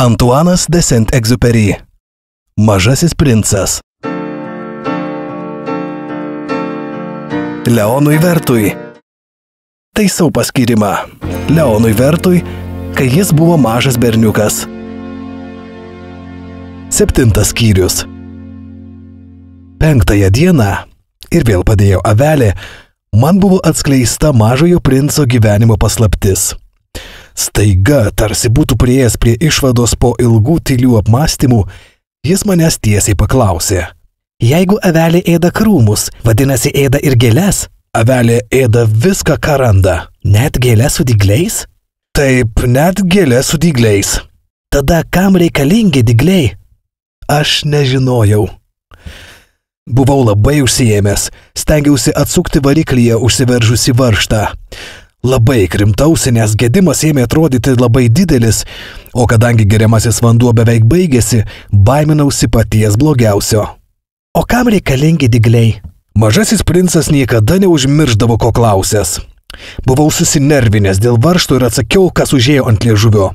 Antuanas de Saint-Exupéry. Mažasis princas. Leonui Vertui. Taisau paskyrimą. Leonui Vertui, kai jis buvo mažas berniukas. 7 skyrius. 5 dieną, ir vėl padėjau avelė, man buvo atskleista mažojo princo gyvenimo paslaptis. Staiga, tarsi būtų priėjęs prie išvados po ilgų tylių apmąstymų, jis manęs tiesiai paklausė. Jeigu avelė ėda krūmus, vadinasi ėda ir gėles? Avelė ėda viską, ką randa. Net gėles su dygliais? Taip, net gėles su dygliais. Tada kam reikalingi dygliai? Aš nežinojau. Buvau labai užsiėmęs, stengiausi atsukti variklyje užsiveržusi varžtą. Labai krimtausi, nes gedimas ėmė atrodyti labai didelis, o kadangi geriamasis vanduo beveik baigėsi, baiminausi paties blogiausio. O kam reikalingi dygliai? Mažasis princas niekada neužmirždavo ko klausęs. Buvau susinervinęs dėl varžtų ir atsakiau, kas užėjo ant liežuvio.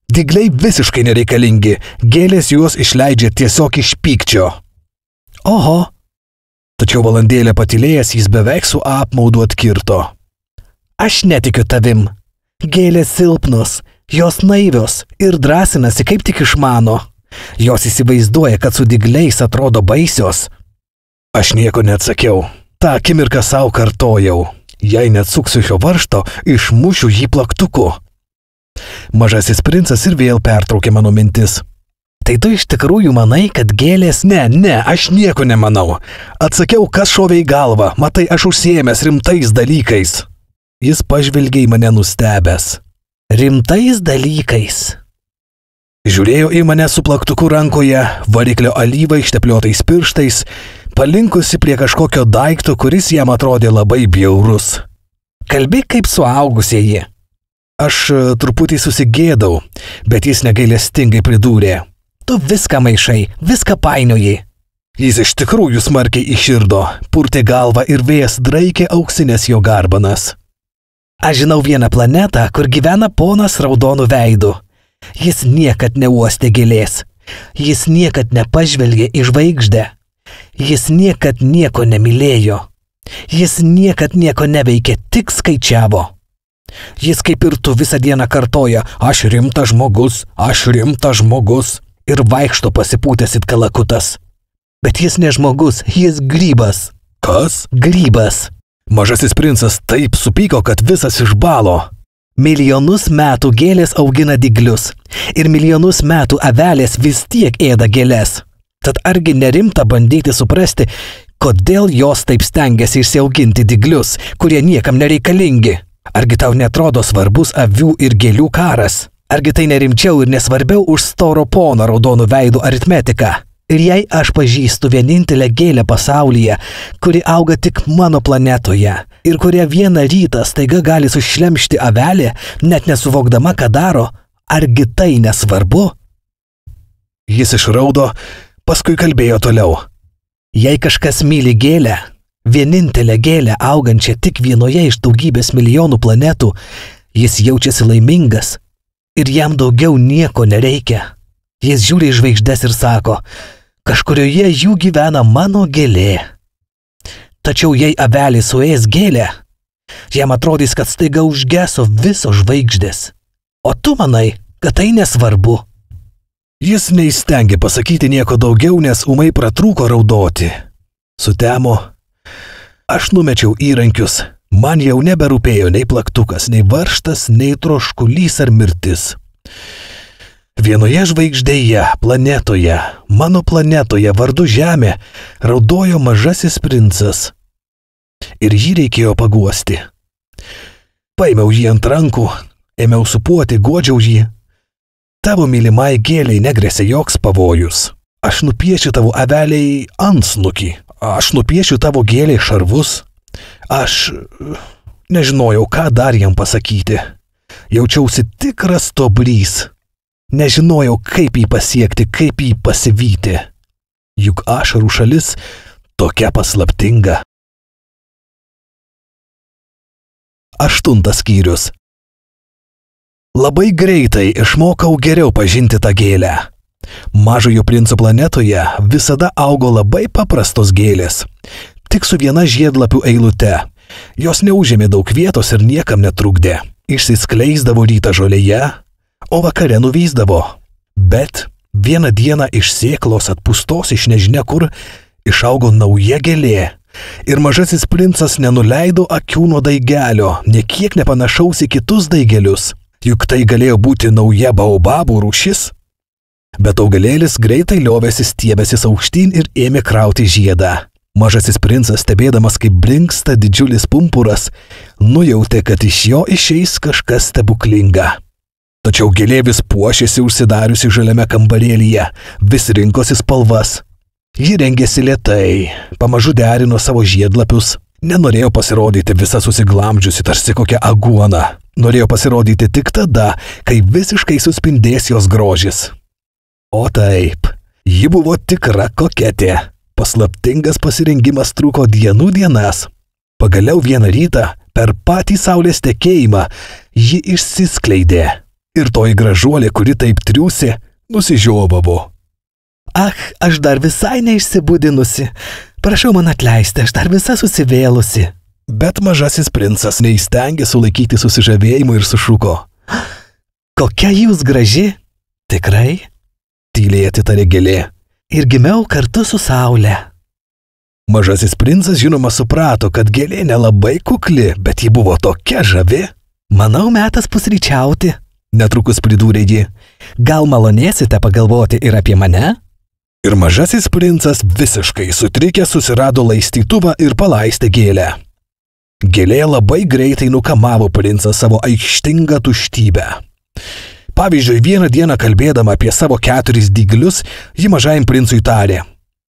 Dygliai visiškai nereikalingi, gėlės juos išleidžia tiesiog iš pykčio. Oho. Tačiau valandėlę patylėjęs jis beveik su apmaudu atkirto. Aš netikiu tavim. Gėlės silpnos, jos naivios ir drąsinasi kaip tik išmano. Jos įsivaizduoja, kad su dygliais atrodo baisios. Aš nieko neatsakiau. Ta akimirką savo kartojau. Jei neatsuksiu šio varžto, išmušiu jį plaktuku. Mažasis princas ir vėl pertraukė mano mintis. Tai tu iš tikrųjų manai, kad gėlės? Ne, aš nieko nemanau. Atsakiau, kas šovė į galvą. Matai, aš užsiėmęs rimtais dalykais. Jis pažvelgė į mane nustebęs. Rimtais dalykais. Žiūrėjo į mane su plaktuku rankoje, variklio alyva ištepliotais pirštais, palinkusi prie kažkokio daikto, kuris jam atrodė labai bjaurus. Kalbėk kaip suaugusieji. Aš truputį susigėdau, bet jis negailestingai pridūrė. Tu viską maišai, viską painioji. Jis iš tikrųjų smarkiai iširdo, purtė galvą ir vėjas draikė auksinės jo garbanas. Aš žinau vieną planetą, kur gyvena ponas raudonų veidų. Jis niekad neuostė gėlės. Jis niekad nepažvelgė į žvaigždę. Jis niekad nieko nemylėjo. Jis niekad nieko neveikė, tik skaičiavo. Jis kaip ir tu visą dieną kartoja, aš rimtas žmogus ir vaikšto pasipūtęs it kalakutas. Bet jis ne žmogus, jis grybas. Kas? Grybas. Mažasis princas taip supyko, kad visas išbalo. Milijonus metų gėlės augina dyglius ir milijonus metų avelės vis tiek ėda gėles. Tad argi nerimta bandyti suprasti, kodėl jos taip stengiasi išsiauginti dyglius, kurie niekam nereikalingi? Argi tau netrodo svarbus avių ir gėlių karas? Argi tai nerimčiau ir nesvarbiau už storo pono raudonų veidų aritmetiką? Ir jei aš pažįstu vienintelę gėlę pasaulyje, kuri auga tik mano planetoje ir kurią vieną rytą staiga gali sušlemšti avelė, net nesuvokdama, ką daro, argi tai nesvarbu? Jis išraudo, paskui kalbėjo toliau. Jei kažkas myli gėlę, vienintelę gėlę augančią tik vienoje iš daugybės milijonų planetų, jis jaučiasi laimingas ir jam daugiau nieko nereikia. Jis žiūri į žvaigždes ir sako, kažkurioje jų gyvena mano gėlė. Tačiau jei avelė suės gėlę, jam atrodys, kad staiga užgeso visos žvaigždės. O tu manai, kad tai nesvarbu. Jis neįstengė pasakyti nieko daugiau, nes ūmai pratrūko raudoti. Sutemo. Aš numečiau įrankius. Man jau neberūpėjo nei plaktukas, nei varžtas, nei troškulys ar mirtis. Vienoje žvaigždėje, planetoje, mano planetoje vardu Žemė, raudojo mažasis princas. Ir jį reikėjo paguosti. Paėmiau jį ant rankų, ėmiau supuoti, guodžiau jį. Tavo mylimai gėliai negresia joks pavojus. Aš nupiešiu tavo aveliai antsnukį. Aš nupiešiu tavo gėliai šarvus. Aš nežinojau, ką dar jam pasakyti. Jaučiausi tikras stuobrys. Nežinojau, kaip jį pasiekti, kaip jį pasivyti. Juk ašarų šalis tokia paslaptinga. 8 skyrius. Labai greitai išmokau geriau pažinti tą gėlę. Mažojo princo planetoje visada augo labai paprastos gėlės. Tik su viena žiedlapių eilute. Jos neužėmė daug vietos ir niekam netrukdė. Išsiskleisdavo rytą žolėje, o vakare nuvysdavo. Bet vieną dieną iš sėklos atpūstos iš nežinia kur išaugo nauja gėlė. Ir mažasis princas nenuleido akių nuo daigelio, niekiek nepanašaus į kitus daigelius. Juk tai galėjo būti nauja baobabų rūšis. Bet augalėlis greitai liovėsi stiebęsis aukštyn ir ėmė krauti žiedą. Mažasis princas, stebėdamas, kaip brinksta didžiulis pumpuras, nujautė, kad iš jo išeis kažkas stebuklinga. Tačiau gėlė vis puošėsi užsidariusi žaliame kambarėlyje, vis rinkosi spalvas. Ji rengėsi lėtai, pamažu derino savo žiedlapius, nenorėjo pasirodyti visa susiglamdžiusi tarsi kokia aguona. Norėjo pasirodyti tik tada, kai visiškai suspindės jos grožis. O taip, ji buvo tikra koketė. Paslaptingas pasirengimas truko dienų dienas. Pagaliau vieną rytą, per patį saulės tekėjimą, ji išsiskleidė. Ir toji gražuolė, kuri taip triūsė, nusižiovavo. Ach, aš dar visai neišsibudinusi. Prašau man atleisti, aš dar visa susivėlusi. Bet mažasis princas neįstengė sulaikyti susižavėjimo ir sušuko. Kokia jūs graži? Tikrai? Tyliai atitarė gėlė. Ir gimiau kartu su saule. Mažasis princas žinoma suprato, kad gėlė nelabai kukli, bet ji buvo tokia žavi. Manau, metas pusryčiauti. Netrukus pridūrė ji. Gal malonėsite pagalvoti ir apie mane? Ir mažasis princas visiškai sutrikęs susirado laistytuvą ir palaistė gėlę. Gėlė labai greitai nukamavo princą savo aikštingą tuštybę. Pavyzdžiui, vieną dieną kalbėdama apie savo 4 dyglius, ji mažajam princui tarė.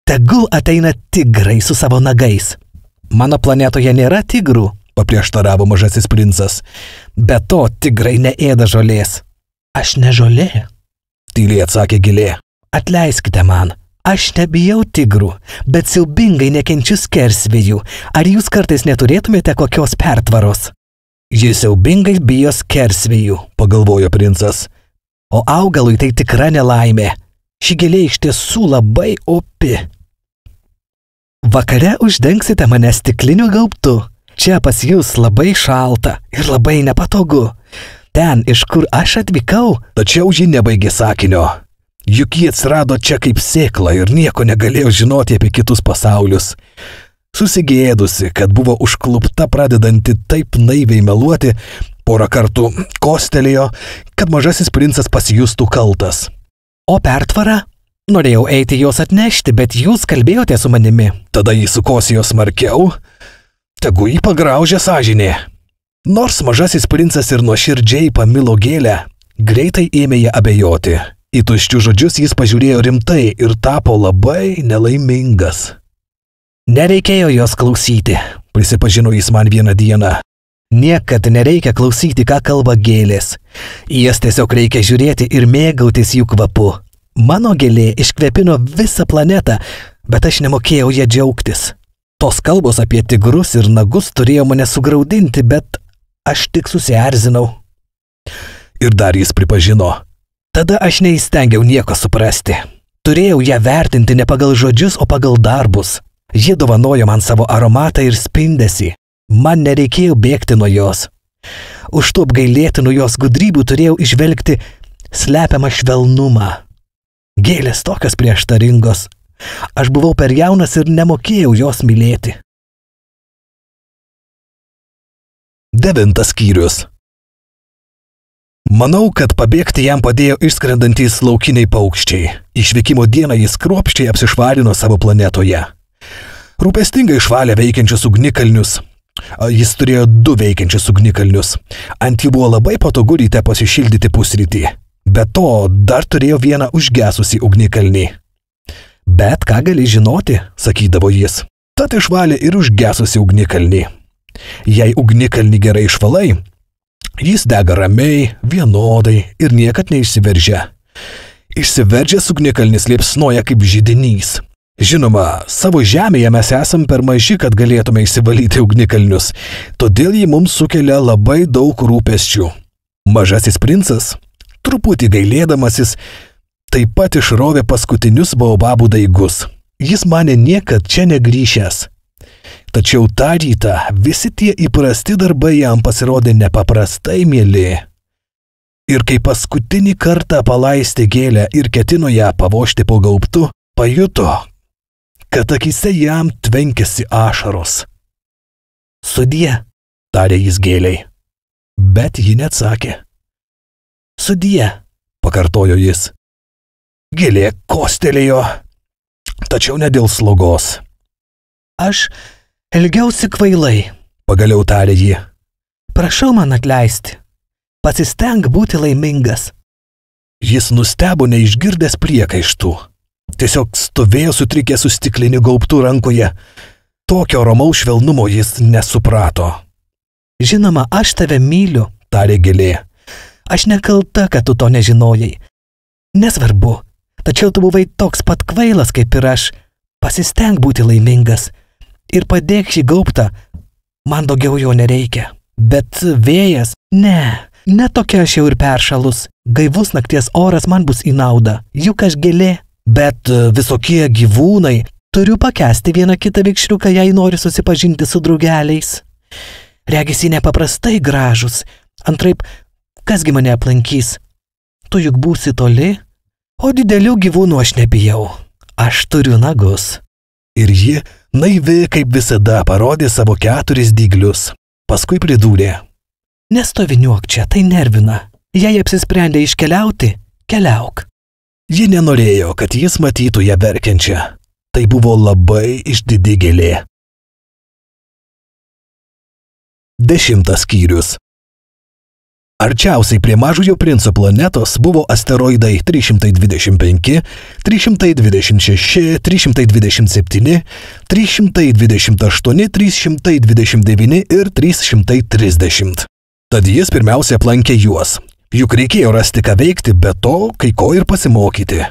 Tegul ateina tigrai su savo nagais. Mano planetoje nėra tigrų, paprieštaravo mažasis princas. Be to, tigrai neėda žolės. Aš ne žolė, tyliai atsakė gėlė. Atleiskite man, aš nebijau tigrų, bet siaubingai nekenčiu skersvėjų. Ar jūs kartais neturėtumėte kokios pertvaros? Jis siaubingai bijo skersvėjų, pagalvojo princas. O augalui tai tikra nelaimė. Ši gėlė iš tiesų labai opi. Vakare uždengsite mane stikliniu gaubtu. Čia pas jūs labai šalta ir labai nepatogu. Ten, iš kur aš atvykau. Tačiau ji nebaigė sakinio. Juk ji atsirado čia kaip sėkla ir nieko negalėjo žinoti apie kitus pasaulius. Susigėdusi, kad buvo užklupta pradedanti taip naiviai meluoti, porą kartų kostelėjo, kad mažasis princas pasijustų kaltas. O pertvara? Norėjau eiti jos atnešti, bet jūs kalbėjote su manimi. Tada jis sukosėjo smarkiau, tegu jį pagraužė sąžinė. Nors mažasis princas ir nuoširdžiai pamilo gėlę, greitai ėmė ją abejoti. Į tuščius žodžius jis pažiūrėjo rimtai ir tapo labai nelaimingas. Nereikėjo jos klausyti, prisipažino jis man vieną dieną. Niekad nereikia klausyti, ką kalba gėlės. Jas tiesiog reikia žiūrėti ir mėgautis jų kvapu. Mano gėlė iškvepino visą planetą, bet aš nemokėjau ją džiaugtis. Tos kalbos apie tigrus ir nagus turėjo mane sugraudinti, bet aš tik susierzinau. Ir dar jis pripažino. Tada aš neįstengiau nieko suprasti. Turėjau ją vertinti ne pagal žodžius, o pagal darbus. Ji dovanojo man savo aromatą ir spindesį. Man nereikėjo bėgti nuo jos. Už tų apgailėtinų jos gudrybių turėjau išvelgti slepiamą švelnumą. Gėlės tokios prieštaringos. Aš buvau per jaunas ir nemokėjau jos mylėti. 9 skyrius. Manau, kad pabėgti jam padėjo išskrendantys laukiniai paukščiai. Išvykimo dieną jis kruopščiai apsišvarino savo planetoje. Rūpestingai išvalė veikiančius ugnikalnius. Jis turėjo 2 veikiančius ugnikalnius. Ant jų buvo labai patogu ryte pasišildyti pusrytį. Be to, dar turėjo vieną užgesusį ugnikalnį. Bet ką gali žinoti, sakydavo jis. Tad išvalė ir užgesusį ugnikalnį. Jei ugnikalnį gerai išvalai, jis dega ramiai, vienodai ir niekad neišsiveržia. Išsiveržęs ugnikalnis liepsnoja kaip židinys. Žinoma, savo žemėje mes esam per maži, kad galėtume išsivalyti ugnikalnius, todėl jį mums sukelia labai daug rūpesčių. Mažasis princas, truputį gailėdamasis, taip pat išrovė paskutinius baobabų daigus. Jis manė niekad čia negrįžęs. Tačiau tą rytą visi tie įprasti darbai jam pasirodė nepaprastai mieli. Ir kai paskutinį kartą palaistė gėlę ir ketino ją pavožti po gaubtu, pajuto, kad akyse jam tvenkėsi ašaros. Sudie, tarė jis gėlei, bet ji neatsakė. Sudie, pakartojo jis. Gėlė kostelėjo, tačiau ne dėl slogos. Aš elgiausi kvailai, pagaliau tarė ji. Prašau man atleisti. Pasisteng būti laimingas. Jis nustebo neišgirdęs priekaištų. Tiesiog stovėjo sutrikęs su stikliniu gaubtu rankoje. Tokio ramaus švelnumo jis nesuprato. Žinoma, aš tave myliu, tarė gėlė. Aš nekalta, kad tu to nežinojai. Nesvarbu, tačiau tu buvai toks pat kvailas kaip ir aš. Pasisteng būti laimingas ir padėk šį gaubtą. Man daugiau jo nereikia. Bet vėjas, ne tokia aš jau ir peršalus. Gaivus nakties oras man bus į naudą, juk aš gėlė. Bet visokie gyvūnai, turiu pakęsti vieną kitą vikšriuką, jei nori susipažinti su drugeliais. Regisi nepaprastai gražus, antraip, kasgi mane aplankys? Tu juk būsi toli, o didelių gyvūnų aš nebijau. Aš turiu nagus. Ir ji, naivi kaip visada, parodė savo 4 dyglius. Paskui pridūrė. Nestoviniuok čia, tai nervina. Jei apsisprendė iškeliauti, keliauk. Ji nenorėjo, kad jis matytų ją verkiančią. Tai buvo labai išdidi gėlė. 10 skyrius. Arčiausiai prie Mažojo princo planetos buvo asteroidai 325, 326, 327, 328, 329 ir 330. Tad jis pirmiausia aplankė juos. Juk reikėjo rasti ką veikti, be to, kai ko ir pasimokyti.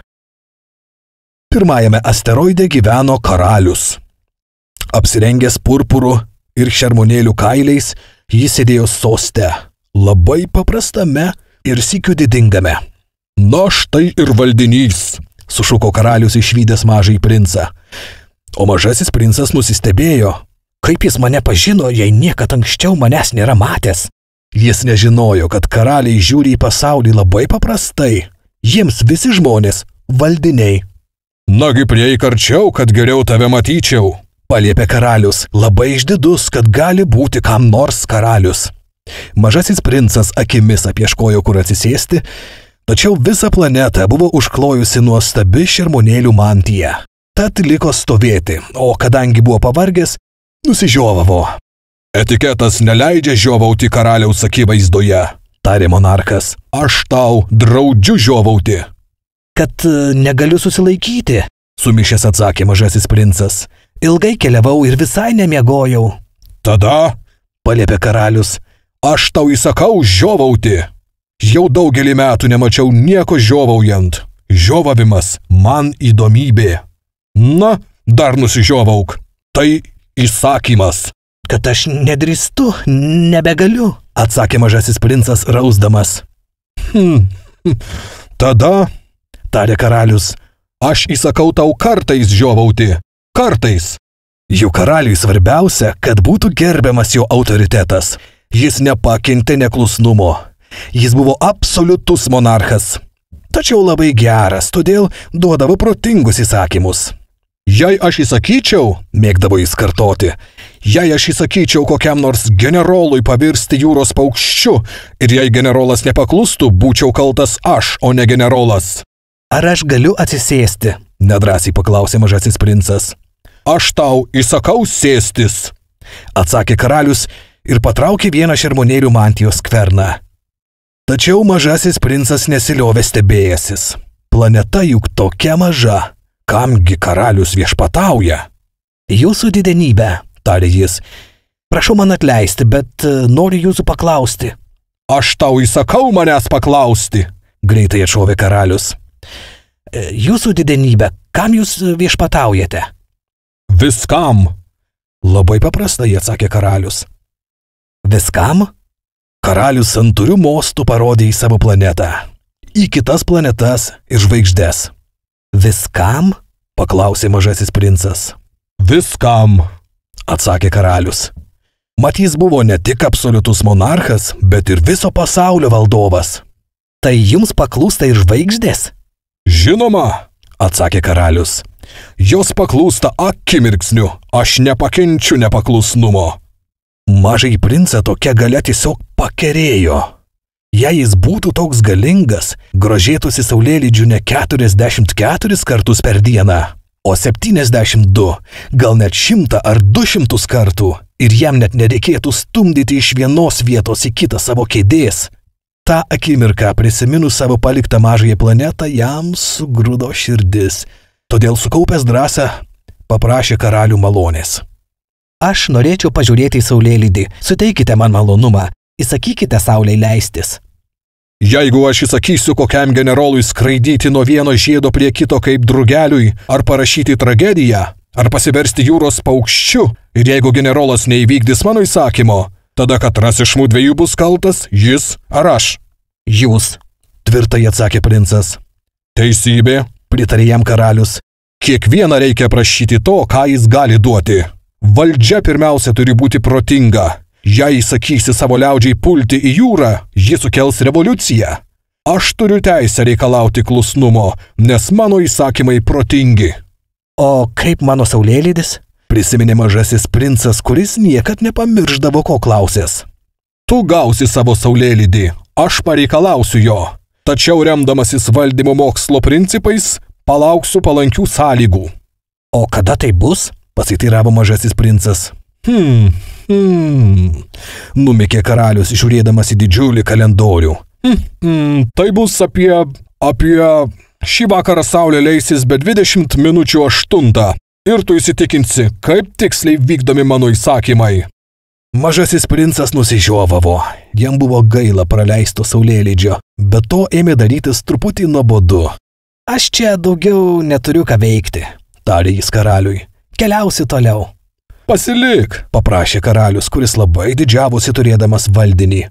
Pirmajame asteroide gyveno karalius. Apsirengęs purpuru ir šermonėlių kailiais, jis sėdėjo soste, labai paprastame ir sykiu didingame. Na štai ir valdinys, sušuko karalius išvydęs Mažąjį princą. O Mažasis princas nusistebėjo. Kaip jis mane pažino, jei niekad anksčiau manęs nėra matęs? Jis nežinojo, kad karaliai žiūri į pasaulį labai paprastai. Jiems visi žmonės valdiniai. Nagi prieik arčiau, kad geriau tave matyčiau, paliepė karalius, labai išdidus, kad gali būti kam nors karalius. Mažasis princas akimis apieškojo, kur atsisėsti, tačiau visą planetą buvo užklojusi nuostabi šermonėlių mantija. Tad liko stovėti, o kadangi buvo pavargęs, nusižiovavo. Etiketas neleidžia žiovauti karaliaus akivaizdoje, tarė monarchas. Aš tau draudžiu žiovauti. Kad negaliu susilaikyti, sumišęs atsakė Mažasis princas. Ilgai keliavau ir visai nemiegojau. Tada, paliepė karalius, aš tau įsakau žiovauti. Jau daugelį metų nemačiau nieko žiovaujant. Žiovavimas man įdomybė. Na, dar nusižiovauk. Tai įsakymas. Kad aš nedrįstu, nebegaliu, atsakė Mažasis princas rausdamas. Tada, tarė karalius, aš įsakau tau kartais žiovauti. Kartais. Juk karaliui svarbiausia, kad būtų gerbiamas jo autoritetas. Jis nepakentė neklusnumo. Jis buvo absoliutus monarchas. Tačiau labai geras, todėl duodavo protingus įsakymus. Jei aš įsakyčiau, mėgdavo jis kartoti, jei aš įsakyčiau kokiam nors generolui pavirsti jūros paukščiu ir jei generolas nepaklustų, būčiau kaltas aš, o ne generolas. Ar aš galiu atsisėsti? Nedrąsiai paklausė Mažasis princas. Aš tau įsakau sėstis, atsakė karalius ir patraukė vieną šermonėlių mantijos skverną. Tačiau Mažasis princas nesiliovė stebėjęsis. Planeta juk tokia maža. Kamgi karalius viešpatauja? Jūsų didenybė, tarė jis. Prašau man atleisti, bet noriu jūsų paklausti. Aš tau įsakau manęs paklausti, greitai atšovė karalius. Jūsų didenybė, kam jūs viešpataujate? Viskam. Labai paprastai atsakė karalius. Viskam? Karalius santūriu mostu parodė į savo planetą, į kitas planetas ir žvaigždes. Viskam? Paklausė mažasis princas. Viskam, atsakė karalius. Mat jis buvo ne tik absoliutus monarchas, bet ir viso pasaulio valdovas. Tai jums paklūsta ir žvaigždės? Žinoma, atsakė karalius. Jos paklūsta akimirksniu, aš nepakenčiu nepaklusnumo. Mažai princą tokia galia tiesiog pakerėjo. Jei jis būtų toks galingas, grožėtųsi saulėlydžiu ne 44 kartus per dieną, o 72, gal net 100 ar 200 kartų, ir jam net nereikėtų stumdyti iš vienos vietos į kitą savo kėdės. Ta akimirką prisiminus savo paliktą mažąją planetą, jam sugrudo širdis. Todėl sukaupęs drąsą paprašė karalių malonės. Aš norėčiau pažiūrėti į saulėlydį, suteikite man malonumą, įsakykite saulei leistis. Jeigu aš įsakysiu kokiam generolui skraidyti nuo vieno žiedo prie kito kaip drugeliui, ar parašyti tragediją, ar pasiversti jūros paukščiu, ir jeigu generolas neįvykdys mano įsakymo, tada katras iš mūdviejų bus kaltas, jis ar aš? Jūs, tvirtai atsakė princas. Teisybė, pritarė jam karalius. Kiekvieną reikia prašyti to, ką jis gali duoti. Valdžia pirmiausia turi būti protinga. Jei įsakysi savo liaudžiai pulti į jūrą, ji sukels revoliuciją. Aš turiu teisę reikalauti klusnumo, nes mano įsakymai protingi. O kaip mano saulėlydis? Prisiminė mažasis princas, kuris niekad nepamirždavo, ko klausęs. Tu gausi savo saulėlydį, aš pareikalausiu jo. Tačiau remdamasis valdymo mokslo principais, palauksiu palankių sąlygų. O kada tai bus? Pasiteiravo mažasis princas. Numykė karalius, žiūrėdamas į didžiulį kalendorių. Tai bus apie šį vakarą saulė leisis be 20 minučių 8. Ir tu įsitikinsi, kaip tiksliai vykdomi mano įsakymai. Mažasis princas nusižiovavo. Jam buvo gaila praleisto saulėlydžio, bet to ėmė darytis truputį nuobodu. Aš čia daugiau neturiu ką veikti, tarė jis karaliui. Keliausiu toliau. Pasilik, paprašė karalius, kuris labai didžiavosi turėdamas valdinį.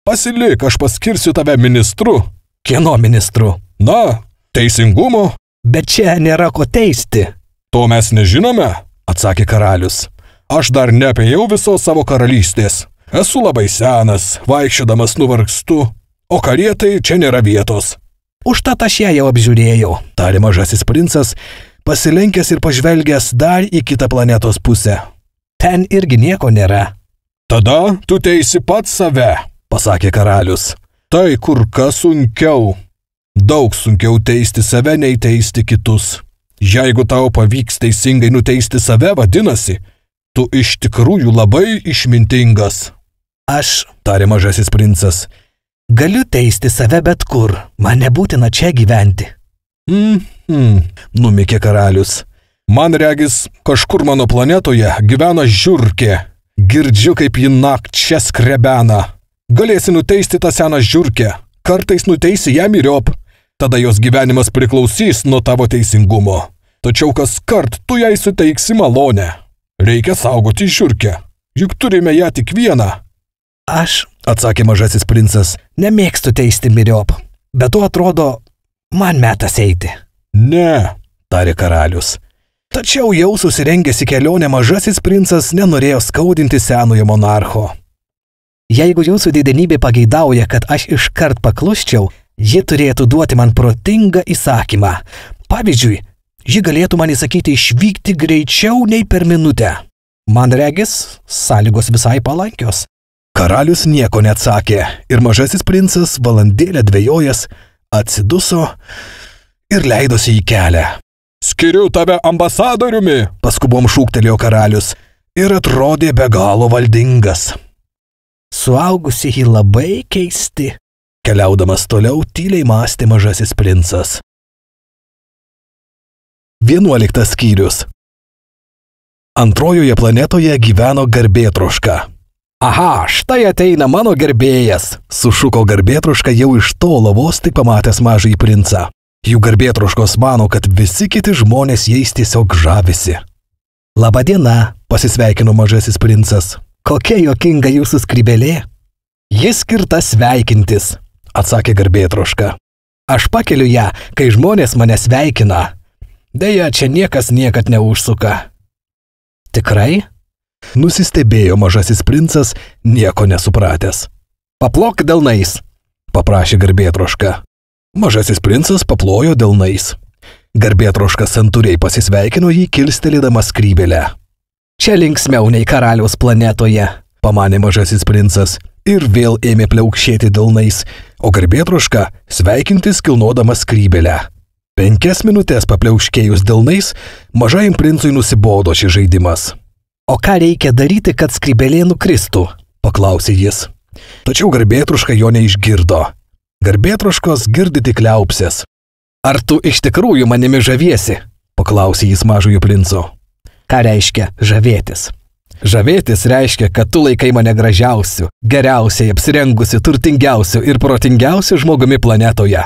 Pasilik, aš paskirsiu tave ministru. Kieno ministru? Na, teisingumo. Bet čia nėra ko teisti. To mes nežinome, atsakė karalius. Aš dar neapėjau visos savo karalystės. Esu labai senas, vaikščiodamas nuvargstu, o karietai čia nėra vietos. Užtat aš ją jau apžiūrėjau, tarė mažasis princas, pasilenkęs ir pažvelgęs dar į kitą planetos pusę. Ten irgi nieko nėra. Tada tu teisi pats save, pasakė karalius. Tai kur kas sunkiau. Daug sunkiau teisti save, nei teisti kitus. Jeigu tau pavyks teisingai nuteisti save, vadinasi, tu iš tikrųjų labai išmintingas. Aš, tarė mažasis princas, galiu teisti save bet kur, man nebūtina čia gyventi. Numykė karalius. Man regis, kažkur mano planetoje gyvena žiurkė. Girdžiu, kaip ji nakčia skrebena. Galėsi nuteisti tą seną žiurkę, kartais nuteisi ją myriop. Tada jos gyvenimas priklausys nuo tavo teisingumo. Tačiau kas kart tu jai suteiksi malonę. Reikia saugoti žiurkę, juk turime ją tik vieną. Aš, atsakė mažasis princas, nemėgstu teisti myriop, bet to atrodo, man metas eiti. Ne, tarė karalius. Tačiau jau susirengęs į kelionę mažasis princas nenorėjo skaudinti senojo monarcho. Jeigu jūsų didenybė pageidauja, kad aš iškart paklusčiau, ji turėtų duoti man protingą įsakymą. Pavyzdžiui, ji galėtų man įsakyti išvykti greičiau nei per minutę. Man regis, sąlygos visai palankios. Karalius nieko neatsakė ir mažasis princas valandėlę dvejojęs atsiduso ir leidosi į kelią. Skiriu tave ambasadoriumi, paskubom šūktelėjo karalius ir atrodė be galo valdingas. Suaugusieji labai keisti. Keliaudamas toliau tyliai mąstė mažasis princas. 11 skyrius. Antrojoje planetoje gyveno garbėtroška. Aha, štai ateina mano gerbėjas, sušuko garbėtroška jau iš tolo vos tik pamatęs mažąjį princą. Jų garbėtroškos mano, kad visi kiti žmonės jais tiesiog žavisi. Labadiena, pasisveikino mažasis princas. Kokia juokinga jūsų skrybėlė. Jis skirta sveikintis, atsakė garbėtroška. Aš pakeliu ją, kai žmonės mane sveikina. Deja, čia niekas niekad neužsuka. Tikrai? Nusistebėjo mažasis princas, nieko nesupratęs. Paplok delnais, paprašė garbėtroška. Mažasis princas paplojo delnais. Garbėtroška santūriai pasisveikino jį kilstelėdamas skrybėlę. Čia linksmiau nei karaliaus planetoje, pamanė mažasis princas ir vėl ėmė pliaukšėti delnais, o garbėtroška sveikintis kilnodamas skrybėlę. 5 minutės papliauškėjus delnais, mažajam princui nusibodo šis žaidimas. O ką reikia daryti, kad skrybėlė nukristų? Paklausė jis. Tačiau garbėtroška jo neišgirdo. Garbėtroškos girdi tik liaupsės. Ar tu iš tikrųjų manimi žaviesi? Paklausė jis mažojo princo. Ką reiškia žavėtis? Žavėtis reiškia, kad tu laikai mane gražiausiu, geriausiai apsirengusiu, turtingiausiu ir protingiausiu žmogumi planetoje.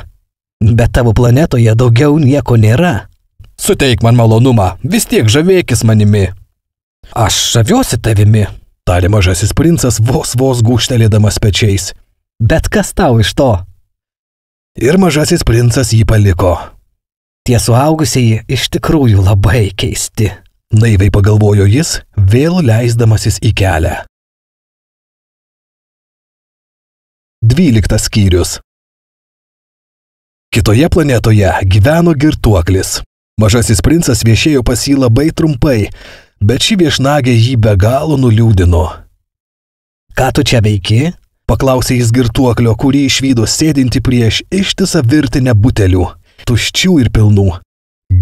Bet tavo planetoje daugiau nieko nėra. Suteik man malonumą, vis tiek žavėkis manimi. Aš žaviuosi tavimi, tarė mažasis princas vos gūžtelėdamas pečiais. Bet kas tau iš to? Ir mažasis princas jį paliko. Tie suaugusieji iš tikrųjų labai keisti. Naiviai pagalvojo jis, vėl leisdamasis į kelią. 12 skyrius. Kitoje planetoje gyveno girtuoklis. Mažasis princas viešėjo pas jį labai trumpai, bet ši viešnagė jį be galo nuliūdino. Ką tu čia veiki? Paklausė jis girtuoklio, kurį išvydo sėdinti prieš ištisą virtinę butelių, tuščių ir pilnų.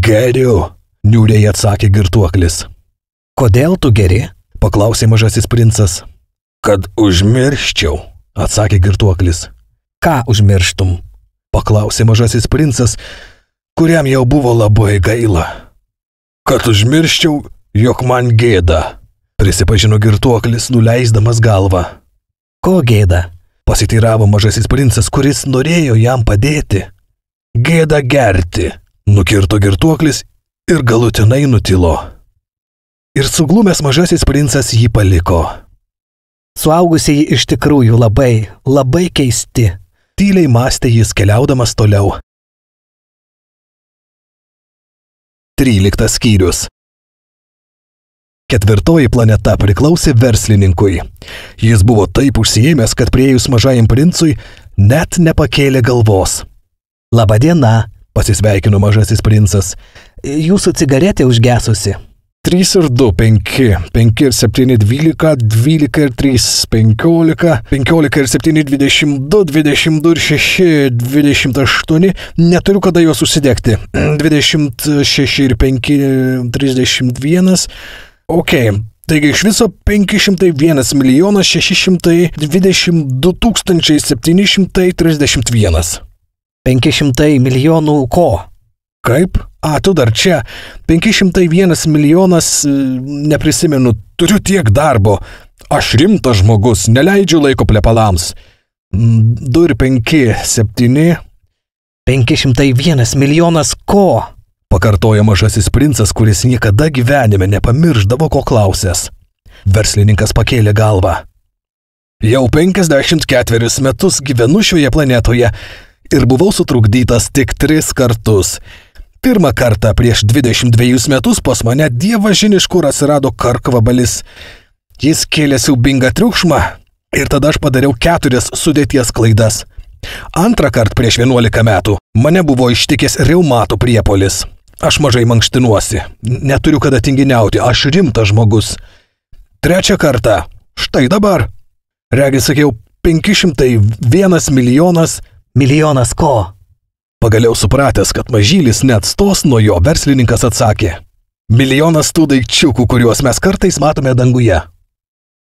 Geriu, niūriai atsakė girtuoklis. Kodėl tu geri? Paklausė mažasis princas. Kad užmirščiau, atsakė girtuoklis. Ką užmirštum? Paklausė mažasis princas, kuriam jau buvo labai gaila. Kad užmirščiau, jog man gėda, prisipažino girtuoklis, nuleisdamas galvą. Ko gėda? Pasiteiravo mažasis princas, kuris norėjo jam padėti. Gėda gerti, nukirto girtuoklis ir galutinai nutilo. Ir suglumęs mažasis princas jį paliko. Suaugusieji iš tikrųjų labai keisti. Tyliai mąstė jis keliaudamas toliau. 13 skyrius. 4 planeta priklausė verslininkui. Jis buvo taip užsiėmęs, kad priėjus mažajam princui net nepakėlė galvos. Labadiena, pasisveikino mažasis princas. Jūsų cigaretė užgesusi. 3 ir 2, 5, 5 ir 7, 12, 12 ir 3, 15, 15 ir 7, 22, 22 ir 6, 28, neturiu kada juos užsidegti. 26 ir 5, 31, ok, taigi iš viso 501 622 731. 500 milijonų ko? Kaip? Tu dar čia. 501 milijonas, neprisimenu, turiu tiek darbo. Aš rimtas žmogus, neleidžiu laiko plepalams. 2 ir 5, 7. 501 milijonas ko? Pakartojo mažasis princas, kuris niekada gyvenime nepamirždavo, ko klausęs. Verslininkas pakėlė galvą. Jau 54 metus gyvenu šioje planetoje ir buvau sutrukdytas tik 3 kartus. Pirmą kartą prieš 22 metus pas mane dievažinišku atsirado karkvabalis. Jis kėlė siaubingą triukšmą ir tada aš padariau 4 sudėties klaidas. Antrą kartą prieš 11 metų mane buvo ištikęs reumato priepuolis. Aš mažai mankštinuosi, neturiu kada tinginiauti, aš rimtas žmogus. 3 kartą, štai dabar. Regis sakiau, 501 milijonas. Milijonas ko? Pagaliau supratęs, kad mažylis net stos nuo jo, verslininkas atsakė. Milijonas tų daikčiukų, kuriuos mes kartais matome danguje.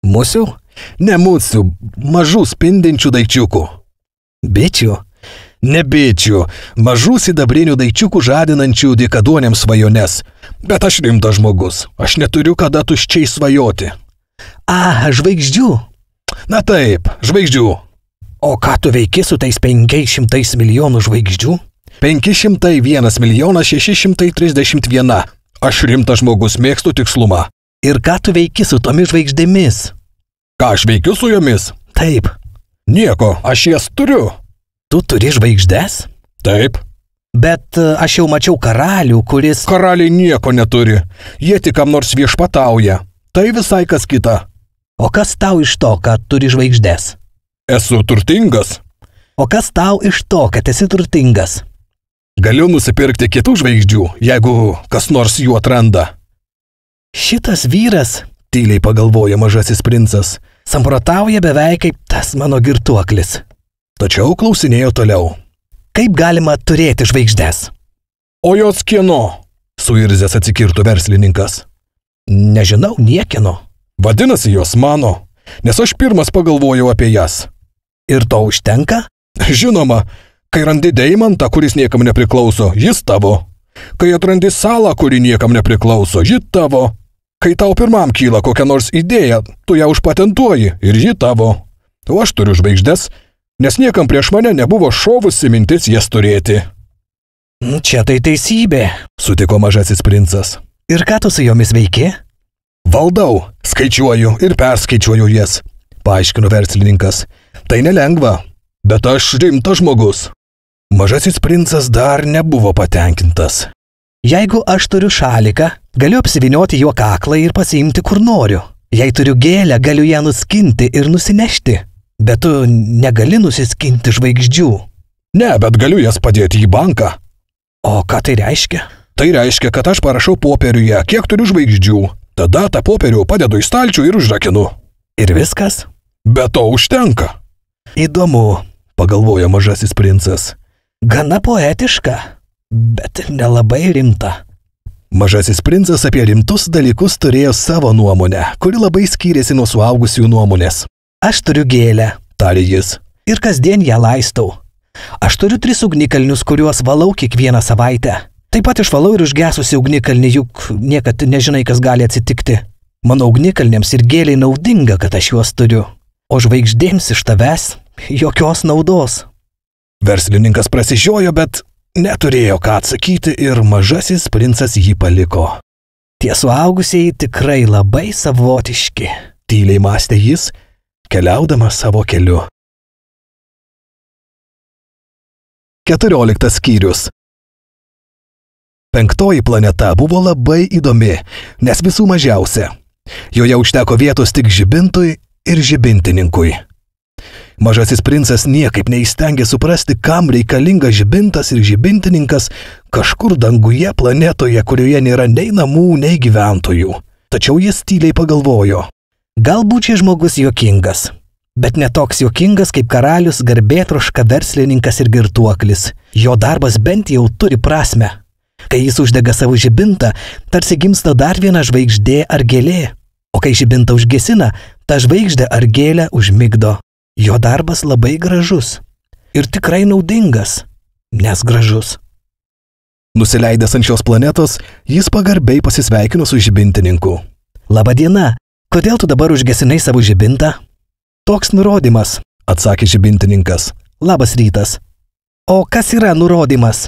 Musių? Ne musių, mažų spindinčių daikčiukų. Bičių? Ne bičių, mažų sidabrinių daikčiukų žadinančių dykaduonėms svajones. Bet aš rimtas žmogus, aš neturiu kada tuščiai svajoti. Žvaigždžių? Na taip, žvaigždžių. O ką tu veiki su tais 500 milijonų žvaigždžių? 501 631. Aš rimtas žmogus, mėgstu tikslumą. Ir ką tu veiki su tomis žvaigždėmis? Ką aš veikiu su jomis? Taip. Nieko, aš jas turiu. Tu turi žvaigždes? Taip. Bet aš jau mačiau karalių, kuris... Karaliai nieko neturi. Jie tik kam nors viešpatauja. Tai visai kas kita. O kas tau iš to, kad turi žvaigždes? Esu turtingas. O kas tau iš to, kad esi turtingas? Galiu nusipirkti kitų žvaigždžių, jeigu kas nors jų atranda. Šitas vyras, tyliai pagalvoja mažasis princas, samprotauja beveik kaip tas mano girtuoklis. tačiau klausinėjo toliau. Kaip galima turėti žvaigždes? O jos kieno? Suirzęs atsikirto verslininkas. Nežinau niekieno. Vadinasi, jos mano, nes aš pirmas pagalvojau apie jas. Ir to užtenka? Žinoma, kai randi deimantą, kuris niekam nepriklauso, jis tavo. Kai atrandi salą, kuri niekam nepriklauso, ji tavo. Kai tau pirmam kyla kokia nors idėja, tu ją užpatentuoji ir ji tavo. O aš turiu žvaigždes, nes niekam prieš mane nebuvo šovusi mintis jas turėti. Čia tai teisybė, sutiko mažasis princas. Ir ką tu su jomis veiki? Valdau, skaičiuoju ir perskaičiuoju jas, paaiškino verslininkas. Tai nelengva, bet aš rimtas žmogus. Mažasis princas dar nebuvo patenkintas. Jeigu aš turiu šaliką, galiu apsivinioti juo kaklą ir pasiimti kur noriu. Jei turiu gėlę, galiu ją nuskinti ir nusinešti. Bet tu negali nusiskinti žvaigždžių. Ne, bet galiu jas padėti į banką. O ką tai reiškia? Tai reiškia, kad aš parašau popieriuje, kiek turiu žvaigždžių. Tada tą popierių padedu į stalčių ir užrakinu. Ir viskas? Bet to užtenka. Įdomu, pagalvojo mažasis princas. Gana poetiška, bet nelabai rimta. Mažasis princas apie rimtus dalykus turėjo savo nuomonę, kuri labai skyrėsi nuo suaugusių nuomonės. Aš turiu gėlę, tarė jis. Ir kasdien ją laistau. Aš turiu 3 ugnikalnius, kuriuos valau kiekvieną savaitę. Taip pat išvalau ir užgesusi ugnikalnį, juk niekad nežinai, kas gali atsitikti. Mano ugnikalniams ir gėliai naudinga, kad aš juos turiu. O žvaigždėms iš tavęs jokios naudos. Verslininkas prasižiojo, bet neturėjo ką atsakyti ir mažasis princas jį paliko. Tie suaugusieji tikrai labai savotiški, tyliai mąstė jis, keliaudamas savo keliu. 14 skyrius. 5 planeta buvo labai įdomi, nes visų mažiausia. Joje užteko vietos tik žibintui ir žibintininkui. Mažasis princas niekaip neįstengė suprasti, kam reikalinga žibintas ir žibintininkas kažkur danguje planetoje, kurioje nėra nei namų, nei gyventojų. Tačiau jis tyliai pagalvojo. Galbūt šis žmogus juokingas, bet netoks juokingas kaip karalius, garbėtroška, verslininkas ir girtuoklis. Jo darbas bent jau turi prasmę. Kai jis uždega savo žibintą, tarsi gimsta dar viena žvaigždė ar gėlė. O kai žibintą užgesina, ta žvaigždė ar gėlė užmigdo. Jo darbas labai gražus. Ir tikrai naudingas, nes gražus. Nusileidęs ant šios planetos, jis pagarbiai pasisveikino su žibintininku. Labadiena, kodėl tu dabar užgesinai savo žibintą? Toks nurodymas, atsakė žibintininkas. Labas rytas. O kas yra nurodymas?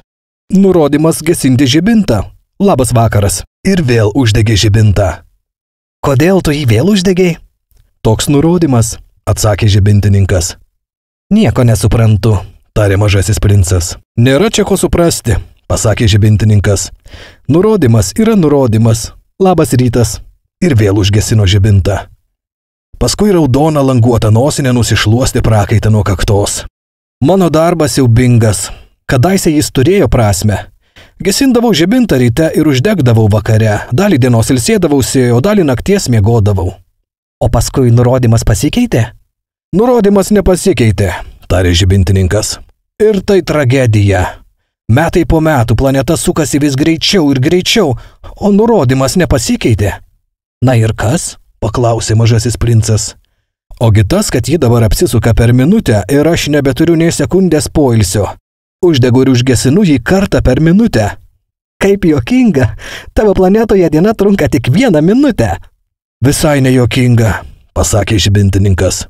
Nurodymas gesinti žibintą. Labas vakaras. Ir vėl uždegė žibintą. Kodėl tu jį vėl uždegiai? Toks nurodymas, atsakė žibintininkas. Nieko nesuprantu, tarė mažasis princas. Nėra čia ko suprasti, pasakė žibintininkas. Nurodymas yra nurodymas. Labas rytas. Ir vėl užgesino žibintą. Paskui raudona languota nosinė nusišluostė prakaitą nuo kaktos. Mano darbas siaubingas. Kadaise jis turėjo prasmę. Gesindavau žibintą ryte ir uždegdavau vakare. Dalį dienos ilsėdavausi, o dalį nakties miegodavau. O paskui nurodymas pasikeitė? Nurodymas nepasikeitė, tarė žibintininkas. Ir tai tragedija. Metai po metų planeta sukasi vis greičiau ir greičiau, o nurodymas nepasikeitė. Na ir kas? Paklausė mažasis princas. Ogi tas, kad ji dabar apsisuka per minutę ir aš nebeturiu nei sekundės poilsio. Uždegu ir užgesinu jį kartą per minutę. Kaip juokinga, tavo planetoje diena trunka tik 1 minutę. Visai nejuokinga, pasakė žibintininkas.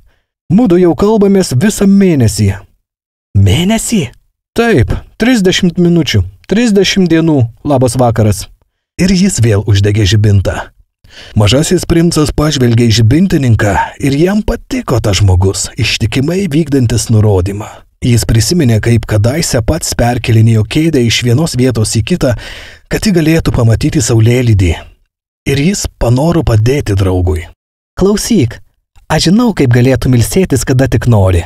Mudu jau kalbamės visą mėnesį. Mėnesį? Taip, 30 minučių, 30 dienų, labas vakaras. Ir jis vėl uždegė žibintą. Mažasis princas pažvelgė į žibintininką ir jam patiko tas žmogus, ištikimai vykdantis nurodymą. Jis prisiminė, kaip kadaise pats perkelinėjo kėdę iš vienos vietos į kitą, kad ji galėtų pamatyti saulėlydį. Ir jis panoro padėti draugui. Klausyk, aš žinau, kaip galėtum ilsėtis, kada tik nori.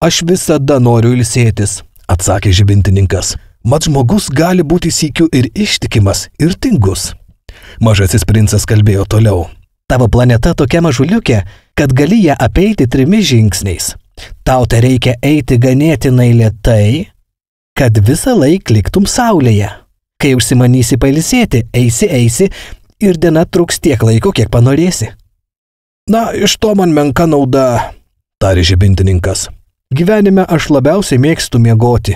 Aš visada noriu ilsėtis, atsakė žibintininkas. Mat žmogus gali būti sykiu ir ištikimas, ir tingus. Mažasis princas kalbėjo toliau. Tavo planeta tokia mažuliukė, kad gali ją apeiti 3 žingsniais. Tau tai reikia eiti ganėtinai lėtai, kad visą laiką liktum saulėje. Kai užsimanysi pailsėti, eisi ir diena truks tiek laiko, kiek panorėsi. Na, iš to man menka nauda, tarė žibintininkas. Gyvenime aš labiausiai mėgstu miegoti.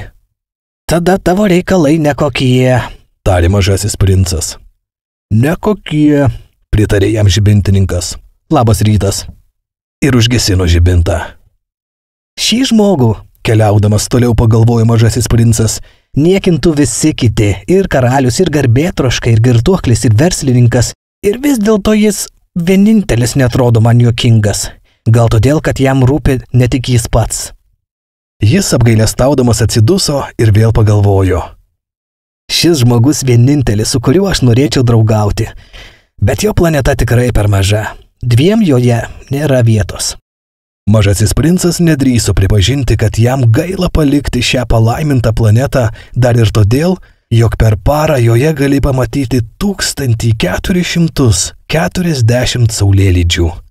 Tada tavo reikalai nekokie, tarė mažasis princas. Nekokie, pritarė jam žibintininkas. Labas rytas. Ir užgesino žibintą. Šį žmogų, keliaudamas toliau pagalvojo mažasis princas, niekintų visi kiti, ir karalius, ir garbėtroška, ir girtuoklis, ir verslininkas, ir vis dėlto jis vienintelis netrodo man juokingas. Gal todėl, kad jam rūpi ne tik jis pats. Jis apgailestaudamas atsiduso ir vėl pagalvojo. Šis žmogus vienintelis, su kuriuo aš norėčiau draugauti, bet jo planeta tikrai per maža. 2 joje nėra vietos. Mažasis princas nedrįso pripažinti, kad jam gaila palikti šią palaimintą planetą dar ir todėl, jog per parą joje gali pamatyti 1440 saulėlydžių.